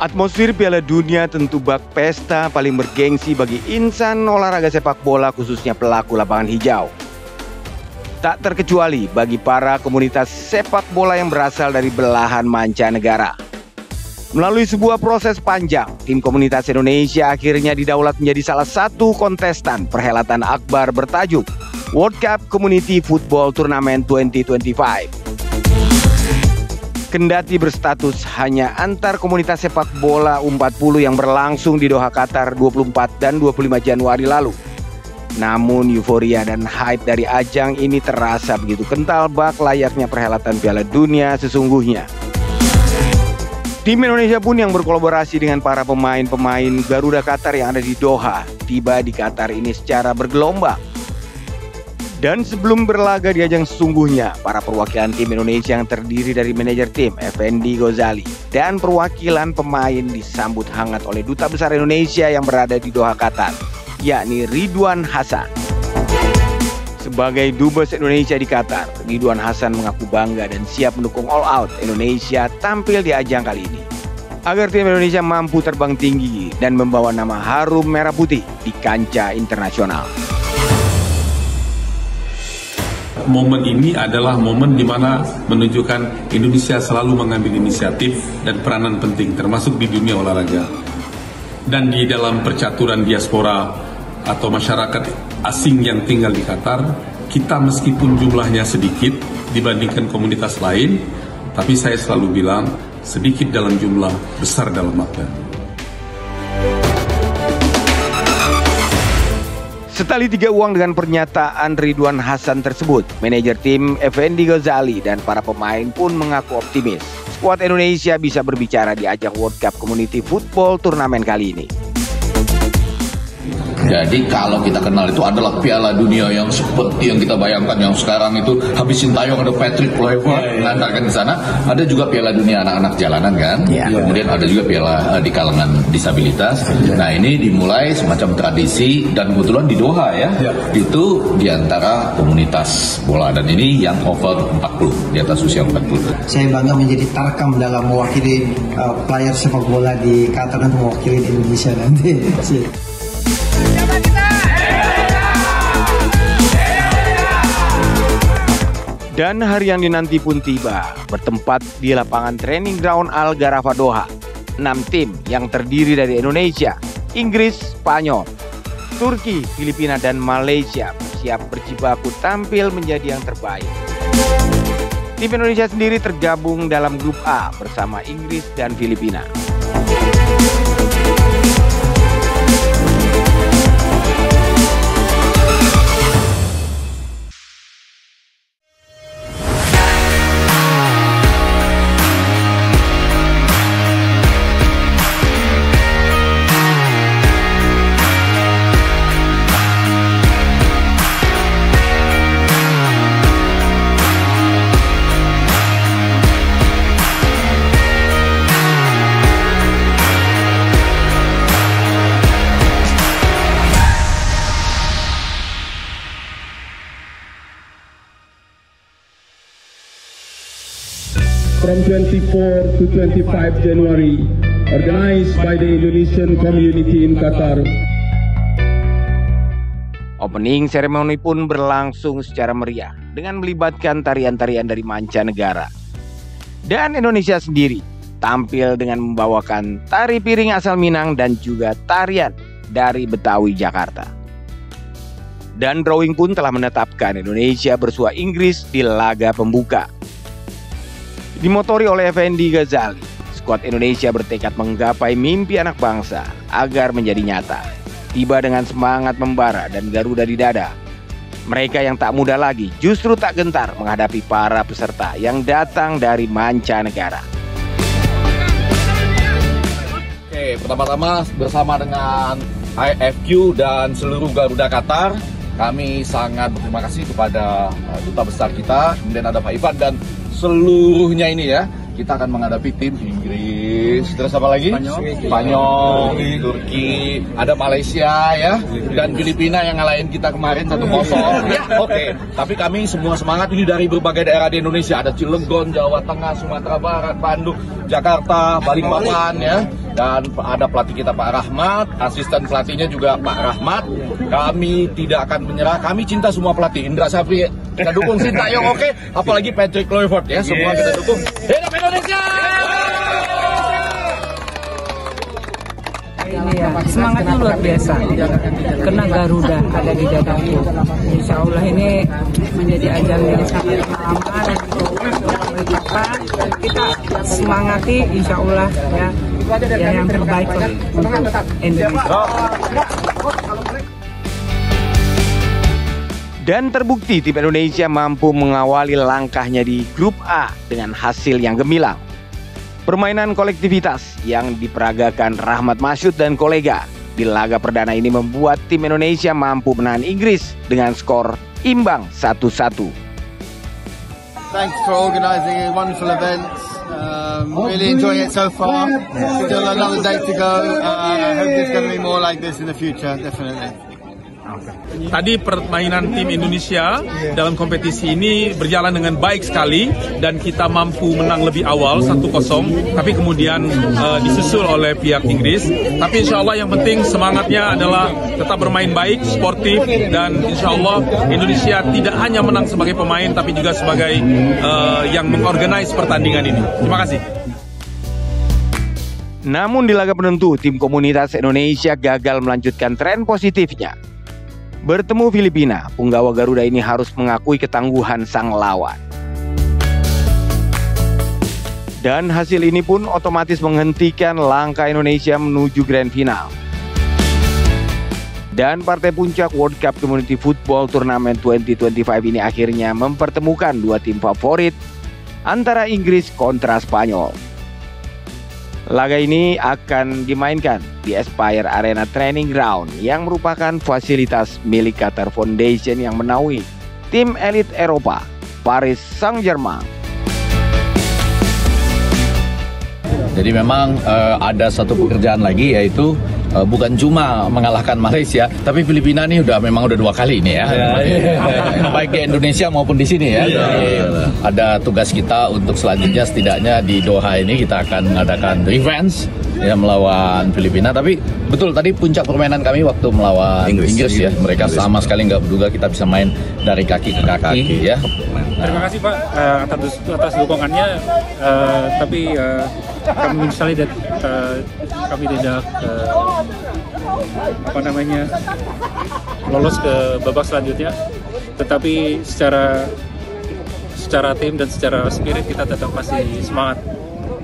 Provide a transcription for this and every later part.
Atmosfer Piala Dunia tentu bak pesta paling bergengsi bagi insan olahraga sepak bola, khususnya pelaku lapangan hijau. Tak terkecuali bagi para komunitas sepak bola yang berasal dari belahan mancanegara. Melalui sebuah proses panjang, tim komunitas Indonesia akhirnya didaulat menjadi salah satu kontestan perhelatan akbar bertajuk World Cup Community Football Tournament 2025. Kendati berstatus hanya antar komunitas sepak bola U40 yang berlangsung di Doha, Qatar 24 dan 25 Januari lalu. Namun euforia dan hype dari ajang ini terasa begitu kental bak layaknya perhelatan Piala Dunia sesungguhnya. Tim Indonesia pun yang berkolaborasi dengan para pemain-pemain Garuda Qatar yang ada di Doha tiba di Qatar ini secara bergelombang. Dan sebelum berlaga di ajang sesungguhnya, para perwakilan tim Indonesia yang terdiri dari manajer tim Effendi Ghazali dan perwakilan pemain disambut hangat oleh Duta Besar Indonesia yang berada di Doha, Qatar, yakni Ridwan Hasan. Sebagai Dubes Indonesia di Qatar, Ridwan Hasan mengaku bangga dan siap mendukung all out Indonesia tampil di ajang kali ini, agar tim Indonesia mampu terbang tinggi dan membawa nama harum merah putih di kancah internasional. Momen ini adalah momen di mana menunjukkan Indonesia selalu mengambil inisiatif dan peranan penting termasuk di dunia olahraga. Dan di dalam percaturan diaspora atau masyarakat asing yang tinggal di Qatar, kita meskipun jumlahnya sedikit dibandingkan komunitas lain, tapi saya selalu bilang sedikit dalam jumlah, besar dalam makna. Setali tiga uang dengan pernyataan Ridwan Hasan tersebut, manajer tim Effendi Ghazali dan para pemain pun mengaku optimis skuad Indonesia bisa berbicara di ajang World Cup Community Football Turnamen kali ini. Jadi kalau kita kenal itu adalah Piala Dunia yang seperti yang kita bayangkan, yang sekarang itu habis Sintayong ada Patrick Kluivert mengantarkan di sana. Ada juga Piala Dunia anak-anak jalanan kan. Kemudian ada juga Piala di kalangan disabilitas. Nah ini dimulai semacam tradisi dan kebetulan di Doha ya. Itu di antara komunitas bola dan ini yang over 40, di atas usia 40. Saya bangga menjadi tarkam dalam mewakili player sepak bola di Qatar dan mewakili Indonesia nanti. Dan hari yang dinanti pun tiba, bertempat di lapangan training ground Al Gharafa Doha. 6 tim yang terdiri dari Indonesia, Inggris, Spanyol, Turki, Filipina, dan Malaysia siap berjibaku tampil menjadi yang terbaik. Tim Indonesia sendiri tergabung dalam grup A bersama Inggris dan Filipina. From 24 to 25 January, organized by the Indonesian community in Qatar. Opening ceremony pun berlangsung secara meriah dengan melibatkan tarian-tarian dari mancanegara. Dan Indonesia sendiri tampil dengan membawakan tari piring asal Minang dan juga tarian dari Betawi Jakarta. Dan drawing pun telah menetapkan Indonesia bersua Inggris di laga pembuka. Dimotori oleh Effendi Ghazali, skuad Indonesia bertekad menggapai mimpi anak bangsa agar menjadi nyata. Tiba dengan semangat membara dan garuda di dada. Mereka yang tak muda lagi justru tak gentar menghadapi para peserta yang datang dari mancanegara. Oke, pertama-tama bersama dengan IFQ dan seluruh Garuda Qatar, kami sangat berterima kasih kepada Duta Besar kita, kemudian ada Pak Ivan dan seluruhnya ini ya. Kita akan menghadapi tim Inggris, terus apa lagi? Spanyol, Turki, ada Malaysia ya, dan Filipina yang ngalahin kita kemarin 1-0 ya. Oke, tapi kami semua semangat ini dari berbagai daerah di Indonesia. Ada Cilegon, Jawa Tengah, Sumatera Barat, Bandung, Jakarta, Balikpapan ya. dan ada pelatih kita Pak Rahmat, asisten pelatihnya juga Pak Rahmat. Kami tidak akan menyerah, kami cinta semua pelatih. Indra Safri kita dukung, Sintayong oke, apalagi Patrick Kluivert ya, semua kita dukung. Hidup Indonesia! Ini ya, semangatnya luar biasa karena Garuda ada di dadaku. Insya Allah ini menjadi ajang yang sangat lama dan kita semangati insya Allah ya yang terbaik untuk Indonesia. Dan terbukti tim Indonesia mampu mengawali langkahnya di grup A dengan hasil yang gemilang. Permainan kolektivitas yang diperagakan Rahmat Masyud dan kolega di laga perdana ini membuat tim Indonesia mampu menahan Inggris dengan skor imbang 1-1. Thanks for organising a wonderful event. Really enjoying it so far. Still another day to go. I hope there's going to be more like this in the future, definitely. Tadi permainan tim Indonesia dalam kompetisi ini berjalan dengan baik sekali dan kita mampu menang lebih awal 1-0, tapi kemudian disusul oleh pihak Inggris. Tapi insya Allah yang penting semangatnya adalah tetap bermain baik, sportif, dan insya Allah Indonesia tidak hanya menang sebagai pemain tapi juga sebagai yang mengorganize pertandingan ini. Terima kasih. Namun di laga penentu, tim komunitas Indonesia gagal melanjutkan tren positifnya. Bertemu Filipina, punggawa Garuda ini harus mengakui ketangguhan sang lawan. Dan hasil ini pun otomatis menghentikan langkah Indonesia menuju grand final. Dan partai puncak World Cup Community Football Tournament 2025 ini akhirnya mempertemukan dua tim favorit antara Inggris kontra Spanyol. Laga ini akan dimainkan di Aspire Arena Training Ground yang merupakan fasilitas milik Qatar Foundation yang menaungi tim elit Eropa, Paris Saint-Germain. Jadi memang ada satu pekerjaan lagi, yaitu bukan cuma mengalahkan Malaysia, tapi Filipina ini memang udah 2 kali ini ya. Baik di Indonesia maupun di sini ya. Ada tugas kita untuk selanjutnya, setidaknya di Doha ini kita akan mengadakan revenge ya melawan Filipina. Tapi betul tadi puncak permainan kami waktu melawan Inggris ya. Mereka sama sekali nggak menduga kita bisa main dari kaki ke kaki ya. Terima kasih Pak atas dukungannya, tapi kami menyesali dan kami tidak lolos ke babak selanjutnya. Tetapi secara tim dan secara spirit kita tetap masih semangat.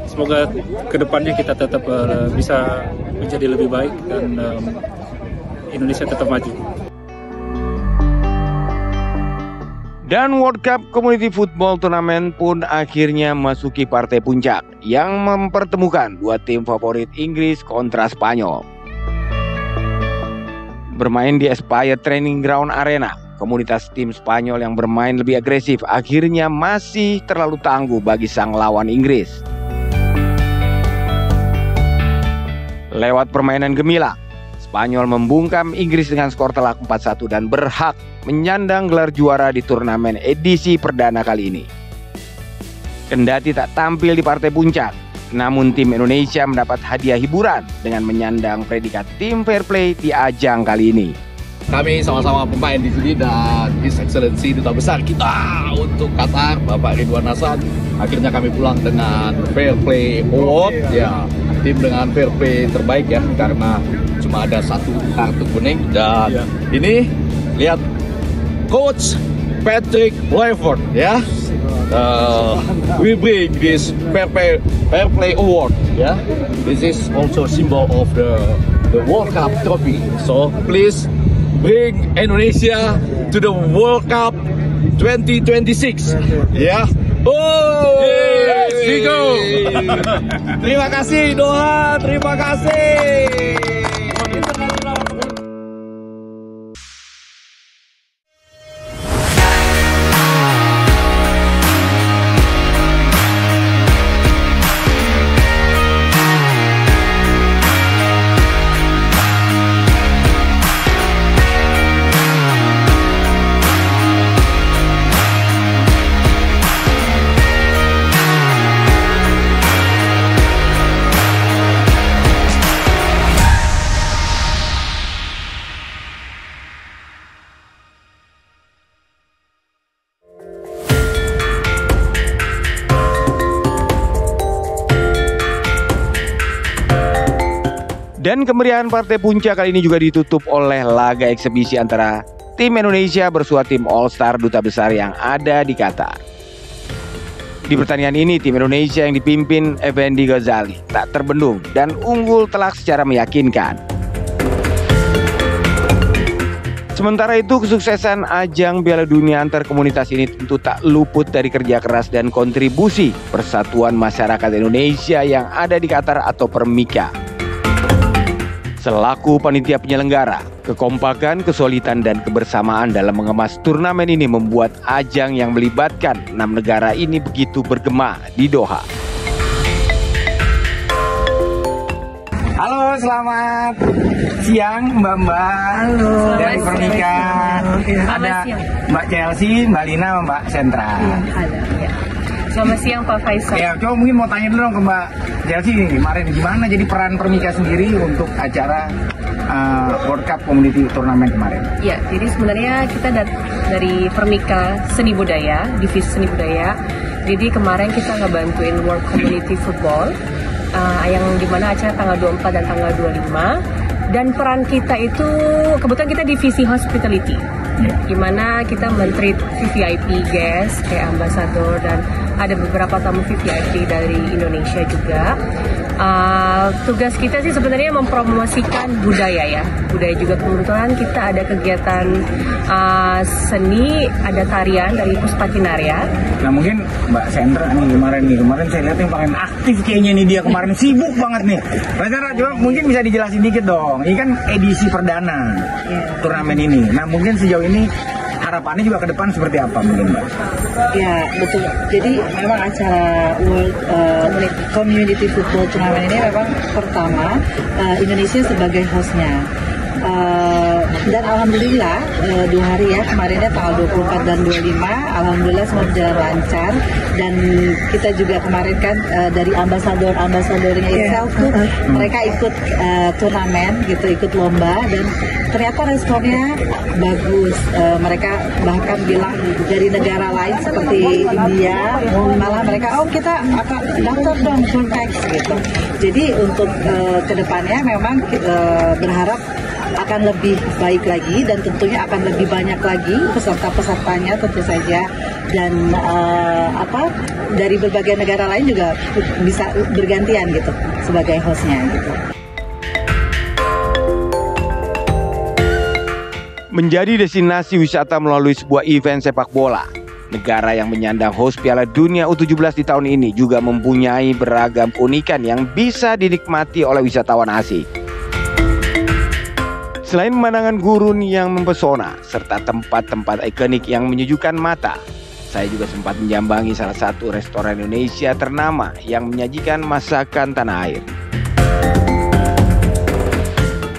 Semoga kedepannya kita tetap bisa menjadi lebih baik dan Indonesia tetap maju. Dan World Cup Community Football Tournament pun akhirnya masuki partai puncak yang mempertemukan dua tim favorit Inggris kontra Spanyol. Bermain di Aspire Training Ground Arena, komunitas tim Spanyol yang bermain lebih agresif akhirnya masih terlalu tangguh bagi sang lawan Inggris. Lewat permainan gemilang, Spanyol membungkam Inggris dengan skor telak 4-1 dan berhak menyandang gelar juara di turnamen edisi perdana kali ini. Kendati tak tampil di partai puncak, namun tim Indonesia mendapat hadiah hiburan dengan menyandang predikat tim fair play di ajang kali ini. Kami sama-sama pemain di sini dan His Excellency Duta Besar kita untuk Qatar, Bapak Ridwan Hasan. Akhirnya kami pulang dengan Fair Play Award, ya tim dengan fair play terbaik ya, karena cuma ada 1 kartu kuning. Dan ini lihat Coach Patrick Kluivert ya. We bring this fair play award ya. This is also symbol of the World Cup trophy. So please bring Indonesia to the World Cup 2026 ya. Oh, yes, we go. Terima kasih Doha, terima kasih. Dan kemeriahan partai puncak kali ini juga ditutup oleh laga eksebisi antara tim Indonesia bersua tim All Star Duta Besar yang ada di Qatar. Di pertandingan ini tim Indonesia yang dipimpin Effendi Ghazali tak terbendung dan unggul telak secara meyakinkan. Sementara itu kesuksesan ajang Piala Dunia antar komunitas ini tentu tak luput dari kerja keras dan kontribusi Persatuan Masyarakat Indonesia yang ada di Qatar atau Permika. Selaku panitia penyelenggara, kekompakan, kesulitan, dan kebersamaan dalam mengemas turnamen ini membuat ajang yang melibatkan 6 negara ini begitu bergema di Doha. Halo, selamat siang Mbak-mbak dari Permika. Ada Mbak Chelsea, Mbak Lina, Mbak Sentra. Halo, ya. Selamat siang Pak Faisal. Ya, coba mungkin mau tanya dulu dong ke Mbak Chelsea nih, kemarin gimana jadi peran Permika sendiri untuk acara World Cup Community Turnamen kemarin? Ya, jadi sebenarnya kita dari Permika Seni Budaya, divisi Seni Budaya. Jadi kemarin kita ngebantuin World Community Football yang dimana acara tanggal 24 dan tanggal 25. Dan peran kita itu kebetulan kita divisi hospitality, gimana kita men-treat VVIP guest kayak ambasador dan ada beberapa tamu VVIP dari Indonesia juga. Tugas kita sih sebenarnya mempromosikan budaya ya, budaya juga. Kebetulan kita ada kegiatan seni, ada tarian dari Puspatinarya. Nah mungkin Mbak Sentra nih kemarin saya lihat yang paling aktif kayaknya nih, dia kemarin sibuk banget nih. Mbak Sentra coba mungkin bisa dijelasin dikit dong, ini kan edisi perdana turnamen ini. Nah mungkin sejauh ini harapannya juga ke depan seperti apa mungkin Mbak? Ya betul. Jadi memang acara World Community Football Turnamen ini memang pertama Indonesia sebagai hostnya. Dan alhamdulillah 2 hari ya, kemarinnya tanggal 24 dan 25 alhamdulillah semua berjalan lancar. Dan kita juga kemarin kan dari ambasadornya itself tuh mereka ikut turnamen gitu, ikut lomba, dan ternyata responnya bagus. Mereka bahkan bilang dari negara lain seperti India, malah mereka kita akan daftar dong Frontex gitu. Jadi untuk kedepannya memang berharap akan lebih baik lagi, dan tentunya akan lebih banyak lagi peserta-pesertanya tentu saja, dan dari berbagai negara lain juga bisa bergantian gitu sebagai hostnya gitu. Menjadi destinasi wisata melalui sebuah event sepak bola, negara yang menyandang host Piala Dunia U17 di tahun ini juga mempunyai beragam keunikan yang bisa dinikmati oleh wisatawan asing. Selain pemandangan gurun yang mempesona serta tempat-tempat ikonik yang menyejukkan mata, saya juga sempat menjambangi salah satu restoran Indonesia ternama yang menyajikan masakan tanah air.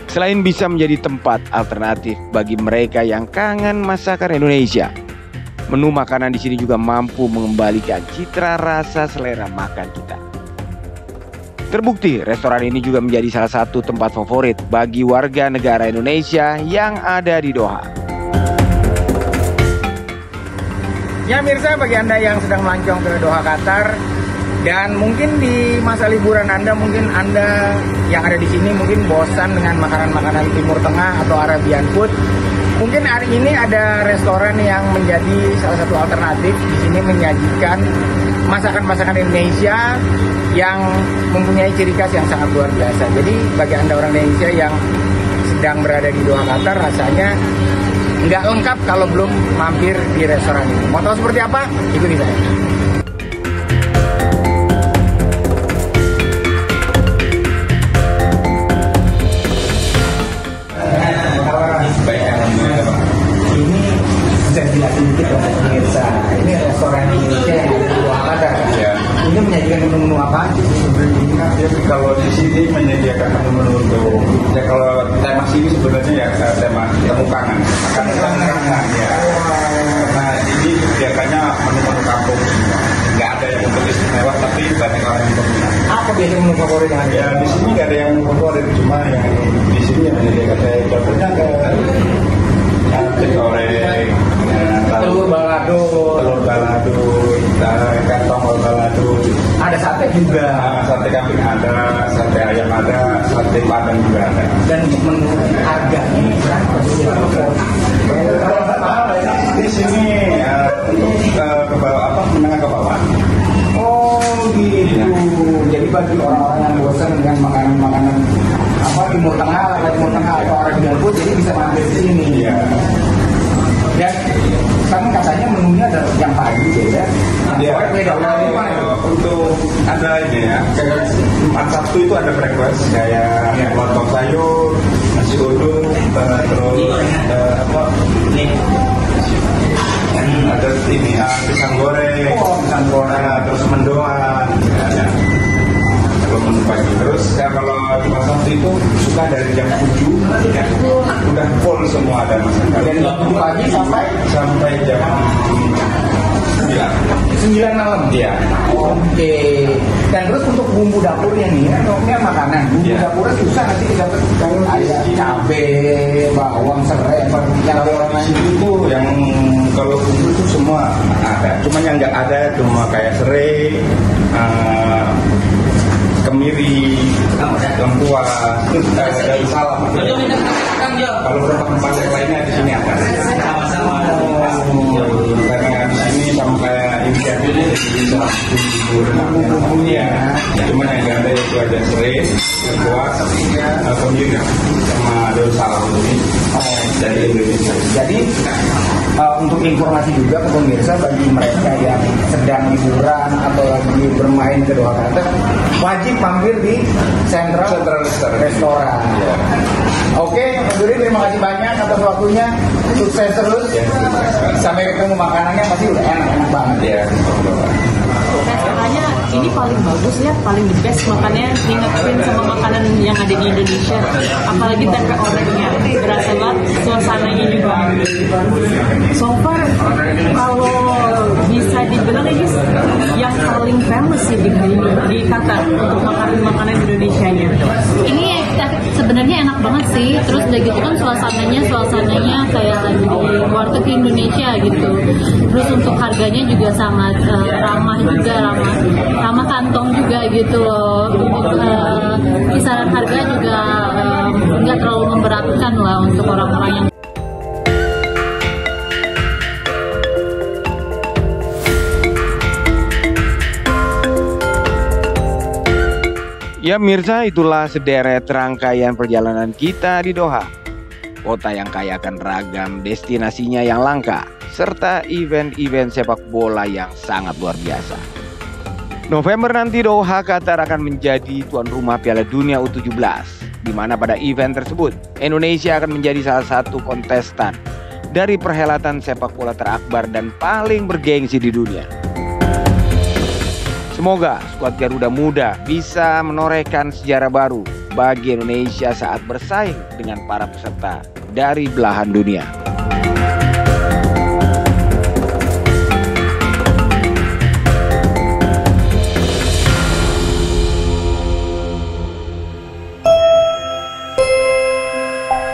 Selain bisa menjadi tempat alternatif bagi mereka yang kangen masakan Indonesia, menu makanan di sini juga mampu mengembalikan citra rasa selera makan kita. Terbukti, restoran ini juga menjadi salah satu tempat favorit bagi warga negara Indonesia yang ada di Doha. Ya Mirsa, bagi Anda yang sedang melancong ke Doha, Qatar, dan mungkin di masa liburan Anda, mungkin Anda yang ada di sini mungkin bosan dengan makanan-makanan Timur Tengah atau Arabian food. Mungkin hari ini ada restoran yang menjadi salah satu alternatif. Di sini menyajikan masakan-masakan Indonesia yang mempunyai ciri khas yang sangat luar biasa. Jadi bagi Anda orang Indonesia yang sedang berada di Doha, Qatar, rasanya nggak lengkap kalau belum mampir di restoran ini. Mau tahu seperti apa? Ikuti saya. Ini bisa dijelasin dikit untuk pemirsa. Ini restoran Indonesia yang ada di Doha, Qatar. Ini menyajikan menu-menu apa? Kalau di sini menyediakan menu untuk kalau tema sini sebenarnya ya tema temu kangen, makanan ya. Nah ini biasanya menu-menu kampung, nggak ada yang untuk istimewa, tapi banyak orang yang berminat. Apa biasanya menu favorit yang ada? Ya di sini nggak ada yang menu favorit, cuma yang di sini yang menyediakan saya contohnya ada goreng, telur balado, kantong balado. ada sate sate juga. Sate kambing ada, sate ayam ada, sate padang juga ada. Dan untuk menu harganya di sini ke bawah menengah ke bawah. Oh gitu. Jadi bagi orang-orang yang bosan dengan makanan-makanan Timur Tengah atau orang gabut, jadi bisa mampir di sini. Iya. Dan kan katanya menunya ada yang pagi beda. Iya. Untuk ada ini ya. Jumat Sabtu itu ada breakfast kayak lontong sayur, nasi uduk, terus ada ini pisang goreng, terus mendoan. Kalau menu pagi terus kalau Jumat Sabtu itu suka dari jam 7 ya, udah full semua ada masakan. Dari jam 7 pagi sampai jam 9 malam. Iya. Oke. Dan terus untuk bumbu dapurnya nih, ini makanan. Bumbu dapurnya susah nanti kita ada cabe, bawang, serai, itu yang kalau bumbu itu semua ada. Cuma yang nggak ada cuma kayak serai, kemiri, lengkuas, terus daun salam. Kalau rempah-rempah yang lainnya di sini ada. Karena di sini sama kayak India ini bisa bumbu-bumbunya. Cuma yang nggak ada itu ada serai, lengkuas, kemiri, sama daun salam ini dari Indonesia. Jadi untuk informasi juga ke pemirsa bagi mereka yang sedang liburan atau lagi bermain ke Doha Qatar, wajib mampir di Central Restoran. Ya. Oke, Mas Duri, terima kasih banyak atas waktunya. Sukses terus. Ya, sampai ketemu makanannya pasti udah enak banget. Ya. Rasanya ini paling bagus ya, paling the best, makanya ngingetin sama makanan yang ada di Indonesia, apalagi tempe orangnya berasa banget, suasananya juga. So far kalau bisa dibilang ini yang paling famous sih di Qatar untuk makanan Indonesianya. Ini sebenarnya enak banget sih, terus udah gitu kan suasananya kayak lagi di warteg Indonesia gitu. Terus untuk harganya juga sangat ramah kantong juga gitu loh. Kisaran harga juga nggak terlalu memberatkan lah untuk orang-orang yang. Ya Mirsa, itulah sederet rangkaian perjalanan kita di Doha. Kota yang kaya akan ragam destinasinya yang langka, serta event-event sepak bola yang sangat luar biasa. November nanti Doha Qatar akan menjadi tuan rumah Piala Dunia U17, di mana pada event tersebut Indonesia akan menjadi salah satu kontestan dari perhelatan sepak bola terakbar dan paling bergengsi di dunia. Semoga skuad Garuda Muda bisa menorehkan sejarah baru bagi Indonesia saat bersaing dengan para peserta dari belahan dunia.